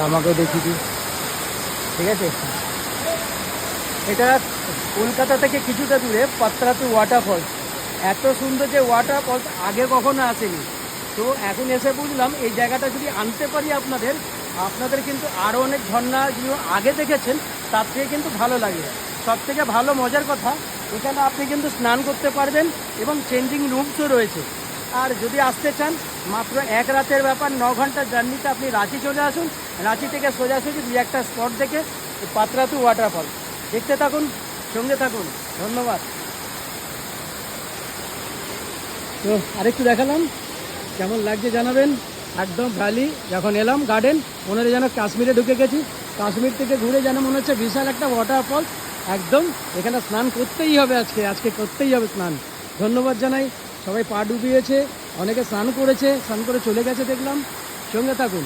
আমাকেও দেখিয়ে দিই, ঠিক আছে। এটা কলকাতা থেকে কিছুটা দূরে পাত্রাতু ওয়াটারফলস। এত সুন্দর যে ওয়াটারফলস আগে কখনো আসেনি। তো এখন এসে বুঝলাম এই জায়গাটা যদি আনতে পারি আপনাদের কিন্তু আরও অনেক ঝর্ণা যেগুলো আগে দেখেছেন তার থেকে কিন্তু ভালো লাগে। সব থেকে ভালো মজার কথা, এখানে আপনি কিন্তু স্নান করতে পারবেন এবং চেঞ্জিং রুমসও রয়েছে। আর যদি আসতে চান মাত্র এক রাতের ব্যাপার, 9 ঘন্টার জার্নিতে আপনি রাঁচি চলে আসুন। রাঁচি থেকে সোজাসুজি 2-1টা স্পট দেখে পাত্রাতু ওয়াটারফল দেখতে থাকুন, সঙ্গে থাকুন। ধন্যবাদ। তো আরেকটু দেখালাম, কেমন লাগছে জানাবেন। একদম ভ্যালি যখন এলাম গার্ডেন মনে হয় যেন কাশ্মীরে ঢুকে গেছি। কাশ্মীর থেকে ঘুরে যেন মনে হচ্ছে বিশাল একটা ওয়াটারফল। একদম এখানে স্নান করতেই হবে, আজকে করতেই হবে স্নান। ধন্যবাদ জানাই, সবাই পা ডুবিয়েছে, অনেকে স্নান করেছে, স্নান করে চলে গেছে দেখলাম। সঙ্গে থাকুন।